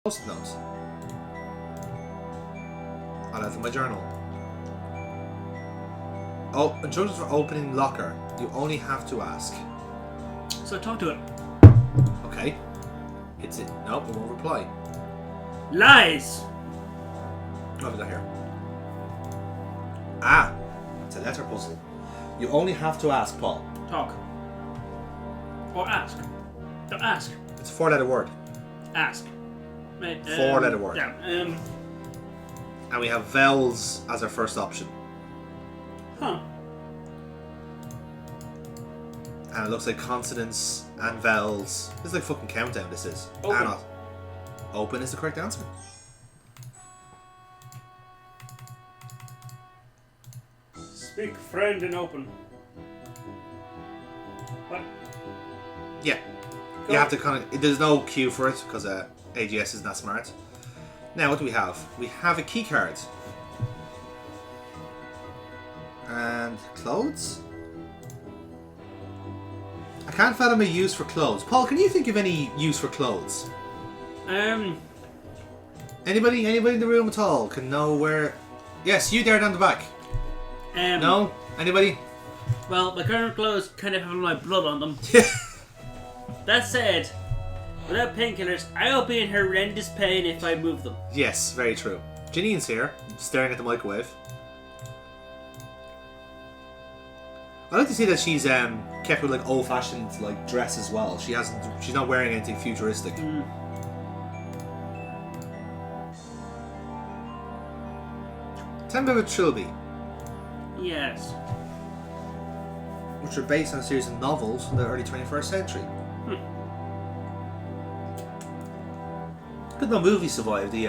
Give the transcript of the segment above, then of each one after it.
Post notes. I'll add to my journal. Oh, instructions for opening locker. You only have to ask. So talk to it. Okay. It's it. Nope, it won't reply. Lies! What have we got here? Ah, it's a letter puzzle. You only have to ask, Paul. Talk. Or ask. Don't ask. It's a 4-letter word. Ask. Right, 4-letter word. Yeah. And we have vowels as our first option. Huh. And it looks like consonants and vowels. This is like fucking countdown, this is. Open. Ah, not. Open is the correct answer. Speak friend and open. What? Yeah. Go. You have to kind of... There's no cue for it because AGS is not smart. Now, what do we have? We have a key card. And clothes? I can't fathom a use for clothes. Paul, can you think of any use for clothes? Anybody in the room at all can know where... Yes, you there down the back. No? Anybody? Well, my current clothes kind of have my blood on them. That said, without painkillers, I'll be in horrendous pain if I move them. Yes, very true. Janine's here, staring at the microwave. I like to see that she's kept with like old-fashioned like dress as well. She's not wearing anything futuristic. Tell me about Trilby, Yes. which are based on a series of novels from the early 21st century. Could no movie survive the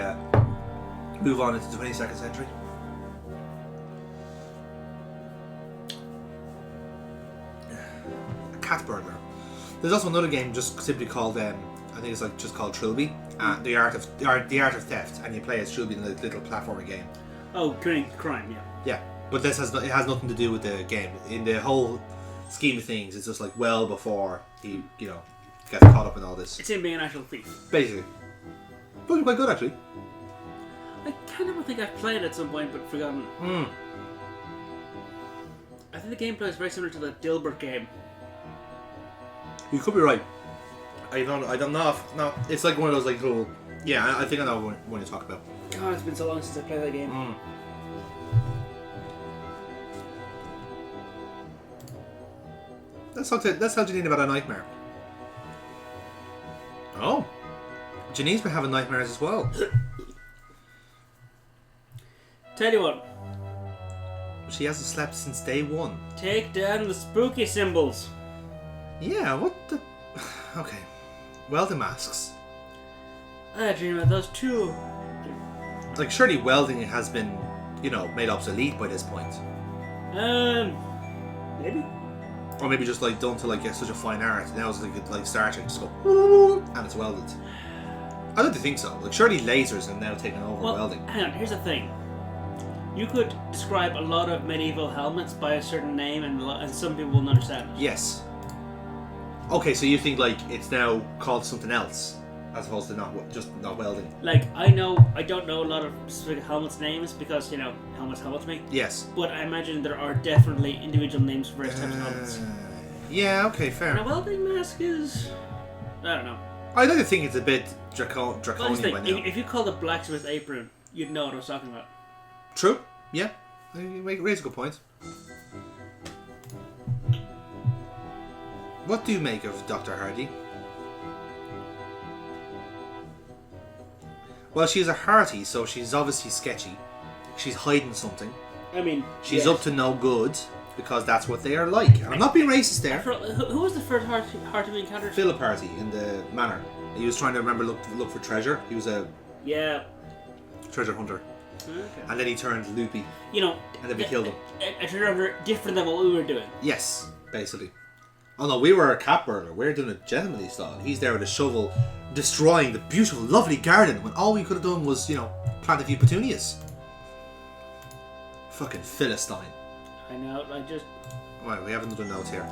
move on into the 22nd century? A cat burglar. There's also another game just simply called I think it's like just called Trilby, the art of theft, and you play as Trilby in a little platformer game. Oh, committing crime, yeah. Yeah, but it has nothing to do with the game. In the whole scheme of things, it's just like well before he gets caught up in all this. It's him being an actual thief. Basically. Looking quite good, actually. I kind of think I've played it at some point, but forgotten. I think the gameplay is very similar to the Dilbert game. You could be right. I don't know. No, it's like one of those like little. Yeah, I think I know what you talk about. God, it's been so long since I played that game. Let's tell Janine about a nightmare. Oh, Janine's been having nightmares as well. Tell you what, She hasn't slept since day one. take down the spooky symbols. Yeah, what the... Okay. Welding masks. I dream of those too. Like, surely welding has been, made obsolete by this point. Maybe? Or maybe just, like, done to, like, get such a fine art. Now it's like Star Trek, just go... And it's welded. I don't think so. Like, surely lasers have now taken over welding. Hang on, here's the thing. You could describe a lot of medieval helmets by a certain name and some people won't understand it. Yes. Okay, so you think, like, it's now called something else, as opposed to not welding. Like, I don't know a lot of specific helmets names because, helmets me. Yes. But I imagine there are definitely individual names for various types of helmets. Yeah, okay, fair. And a welding mask is... I don't know. I like to think it's a bit Well, draconian by now. if you called a blacksmith apron, you'd know what I was talking about. True. Yeah. You raise a good point. What do you make of Dr. Hardy? Well, she's a hearty, so she's obviously sketchy. She's hiding something. I mean... She's yes. up to no good, because that's what they are like. And I'm not being racist there. Who was the first heart to be encountered? Philip Hardy in the manor. He was trying to look for treasure. He was a treasure hunter. Okay. And then he turned loopy. And then we killed him. A treasure hunter different than what we were doing. Yes, basically. Oh no, we were a cat burglar. We're doing it gentlemanly style. He's there with a shovel, destroying the beautiful, lovely garden when all we could have done was, plant a few petunias. Fucking Philistine. I know, Right, we have another note here.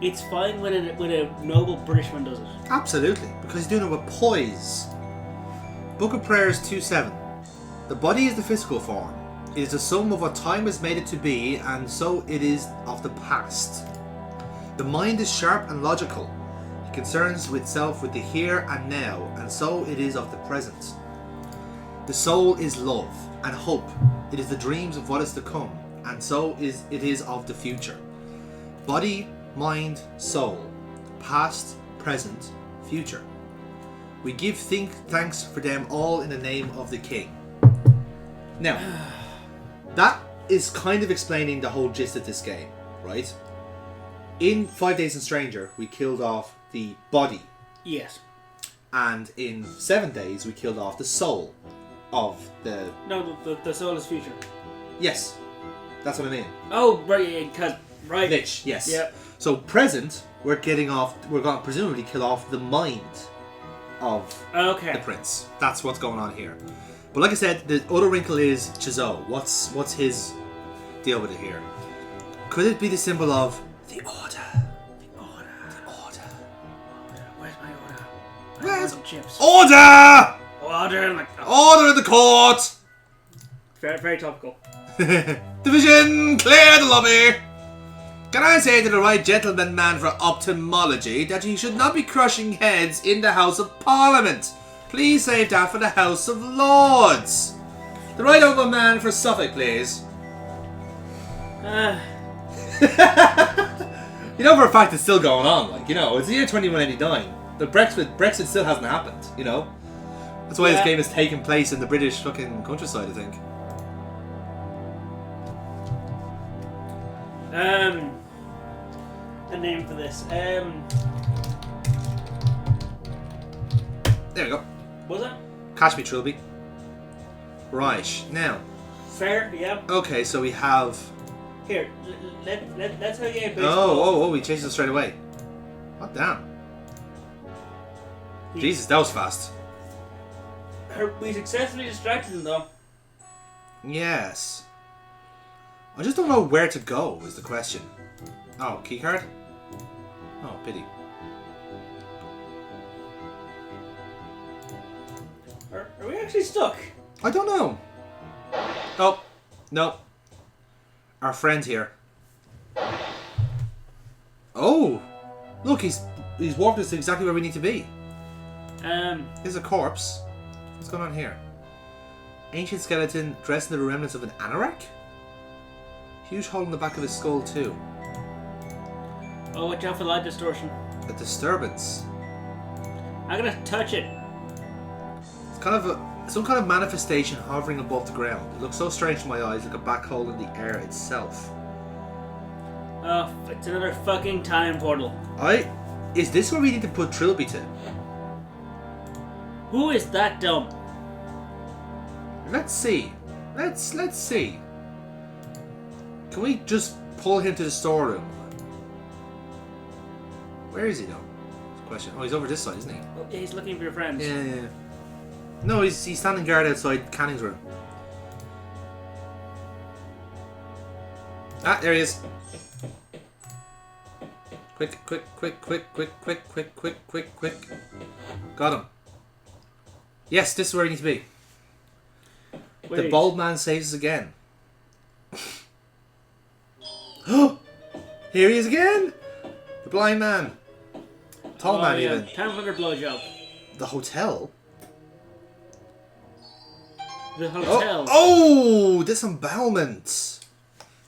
It's fine when a noble Britishman does it. Absolutely, because he's doing it with poise. Book of Prayers 2:7. The body is the physical form. It is the sum of what time has made it to be, and so it is of the past. The mind is sharp and logical. It concerns itself with the here and now, and so it is of the present. The soul is love and hope. It is the dreams of what is to come, and so it is of the future. Body, mind, soul. Past, present, future. We give thanks for them all in the name of the King. Now, that is kind of explaining the whole gist of this game, right? In 5 Days and Stranger, we killed off the body. Yes. And in 7 Days, we killed off the soul of the... No, the soul is future. Yes. That's what I mean. Oh, right, because... Right. Lich, yes. Yep. So present, we're going to presumably kill off the mind of the prince. That's what's going on here. But like I said, the other wrinkle is Chizo. What's his deal with it here? Could it be the symbol of the order? The order. The order. Where's my order? Where's some chips? Order? Order, like Order in the court. Very, very topical. Division, clear the lobby. Can I say to the right gentleman man for Optimology that he should not be crushing heads in the House of Parliament? Please save that for the House of Lords. The right honourable man for Suffolk, please. You know for a fact it's still going on, like, you know, it's the year 2189. The Brexit still hasn't happened, you know? That's why this game is taking place in the British fucking countryside, I think. A name for this. There we go. Was it? Catch me, Trilby. Right, now. Fair, yeah. Okay, so we have... Here, let's have a game. Oh, we chased it straight away. What damn? Jesus, that was fast. We successfully distracted him, though. Yes. I just don't know where to go, is the question. Oh, keycard? Oh, pity. Are we actually stuck? I don't know. Oh, no. Our friend here. Oh! Look, he's walked us to exactly where we need to be. There's a corpse. What's going on here? Ancient skeleton dressed in the remnants of an anorak? Huge hole in the back of his skull too. Oh, watch out for light distortion. A disturbance. I'm gonna touch it. It's kind of some kind of manifestation hovering above the ground. It looks so strange to my eyes, like a black hole in the air itself. Oh, it's another fucking time portal. Is this where we need to put Trilby to? Who is that dumb? Let's see. Let's see. Can we just pull him to the storeroom? Where is he though? Question. Oh, he's over this side, isn't he? Oh, yeah, he's looking for your friends. Yeah. No, he's standing guard outside Canning's room. Ah, there he is. Quick. Got him. Yes, this is where we need to be. Wait. The bold man saves us again. Here he is again! The blind man. Tall man, yeah. even. Time for another blowjob. The hotel? The hotel. Oh, disembowelment.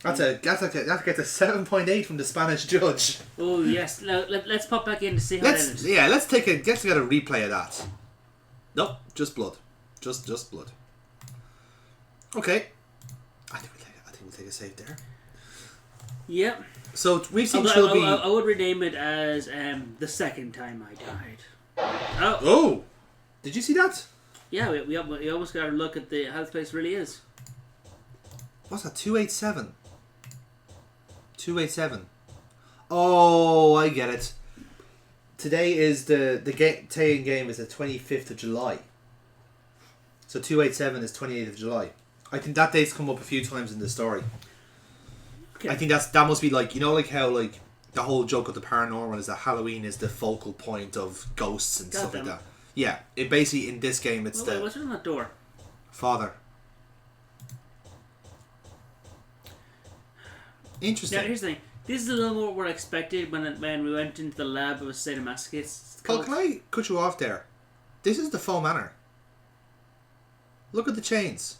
That gets a 7.8 from the Spanish judge. Oh yes. Now, let's pop back in to see how it ended. Yeah, let's get a replay of that. Nope, just blood. Just blood. Okay. I think we'll take a save there. Yep. So we've seen Although Trilby. I would rename it as the second time I died. Oh, did you see that? Yeah, we almost got a look at how this place really is. What's that? 287. 287. Oh, I get it. Today is the Tayin game is the 25th of July. So 287 is 28th of July. I think that date's come up a few times in the story. Okay. I think that must be like, you know, like how like the whole joke of the paranormal is that Halloween is the focal point of ghosts and stuff like that. Yeah, it basically in this game it's Wait, what's on that door? father. Interesting. Now here's the thing. This is a little more what I expected when we went into the lab of sadomasochists. Oh, can I cut you off there? This is the Faux Manor. Look at the chains.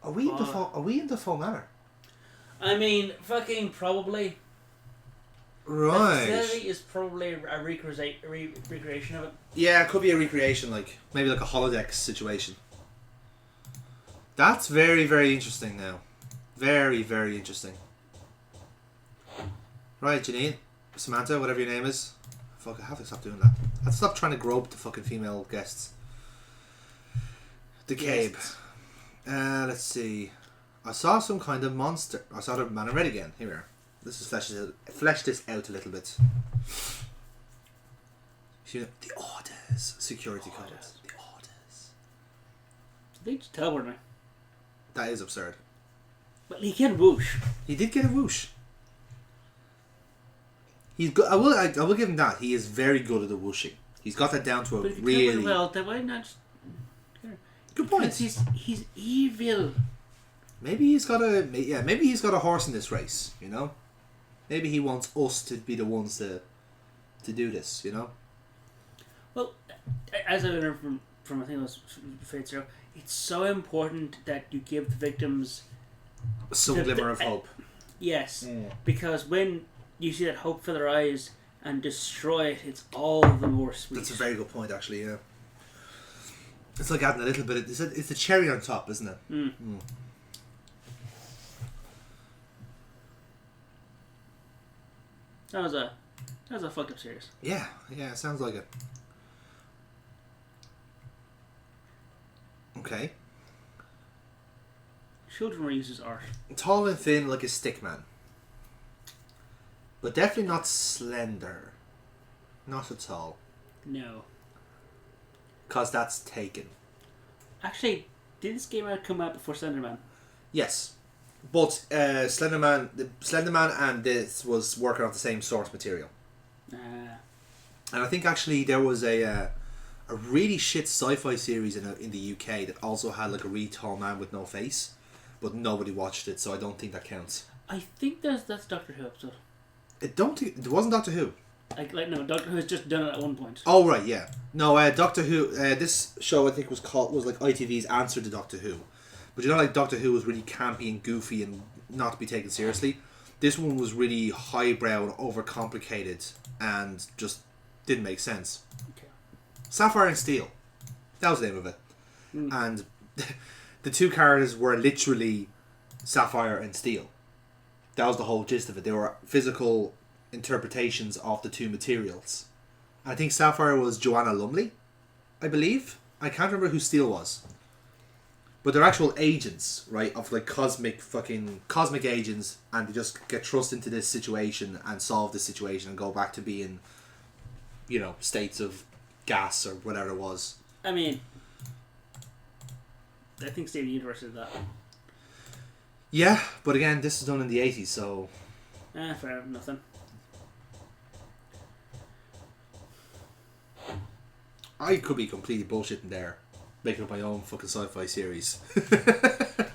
Are we in the Faux Manor? I mean, fucking probably. Right. The facility is probably a recreation of it. Yeah, it could be a recreation, like maybe like a holodeck situation. That's very, very interesting now. Very, very interesting. Right, Janine, Samantha, whatever your name is. Fuck, I have to stop doing that. I have to stop trying to grope the fucking female guests. The Cabe. Let's see. I saw some kind of monster. I saw the man red again. Here we are. This is flesh this out a little bit. You know, the orders. Security codes. The orders. They just teleported me. That is absurd. But he can whoosh. He did get a whoosh. He's good. I will give him that. He is very good at the whooshing. He's got that down to a but if really well. Then why not? Just... Good point. Because he's evil. Maybe he's got a horse in this race. You know, maybe he wants us to be the ones to do this. You know. Well, as I learned from I think it was Fate Zero, it's so important that you give the victims some glimmer of hope. Yes, because when you see that hope fill their eyes and destroy it, it's all the more sweet. That's a very good point, actually. Yeah, it's like adding a little bit. It's a cherry on top, isn't it? That was a fucked up series. Yeah, it sounds like it. Okay. Children were used as art. Tall and thin like a stick man. But definitely not slender. Not at all. No. Because that's taken. Actually, did this game come out before Slenderman? Yes. But Slenderman and this was working off the same source material. And I think actually there was a really shit sci-fi series in the UK that also had like a really tall man with no face. But nobody watched it, so I don't think that counts. I think that's Doctor Who episode. It wasn't Doctor Who. Like no, Doctor Who has just done it at one point. Oh right, yeah. No, Doctor Who. This show I think was like ITV's answer to Doctor Who. But you know, like Doctor Who was really campy and goofy and not to be taken seriously. This one was really highbrow and overcomplicated and just didn't make sense. Okay. Sapphire and Steel. That was the name of it. And the two characters were literally Sapphire and Steel. That was the whole gist of it. They were physical interpretations of the two materials. I think Sapphire was Joanna Lumley, I believe. I can't remember who Steel was. But they're actual agents, right, of like cosmic agents, and they just get thrust into this situation and solve this situation and go back to being, you know, states of gas or whatever it was. I mean, I think Steven Universe did that. Yeah, but again, this is done in the 80s, so... Fair, nothing. I could be completely bullshitting there, making up my own fucking sci-fi series.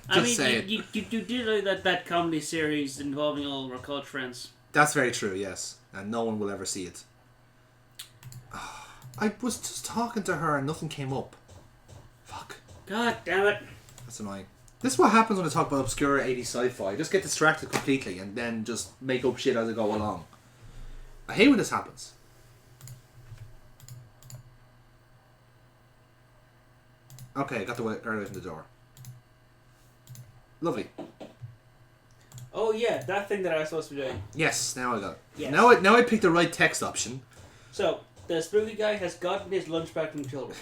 I mean, you did like that comedy series involving all of our college friends. That's very true, yes. And no one will ever see it. I was just talking to her and nothing came up. Fuck. God damn it. That's annoying. This is what happens when I talk about obscure 80s sci-fi. I just get distracted completely and then just make up shit as I go along. I hate when this happens. Okay, I got the guard away from the door. Lovely. Oh yeah, that thing that I was supposed to be doing. Yes, now I got it. Yes. Now I picked the right text option. So, the spooky guy has gotten his lunch back from children.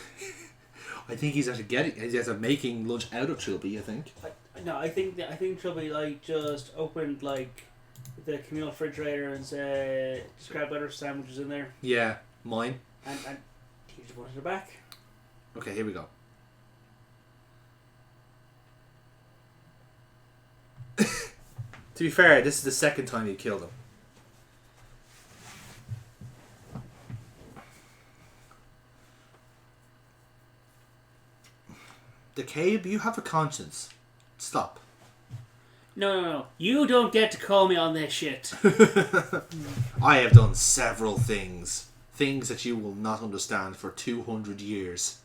I think he's actually making lunch out of Trilby, I think. I think Trilby like just opened like the communal refrigerator and said just grab butter sandwiches in there. Yeah, mine. And he just wanted it back. Okay, here we go. To be fair, this is the second time you killed him. DeCabe, you have a conscience. Stop. No. You don't get to call me on this shit. I have done several things. Things that you will not understand for 200 years.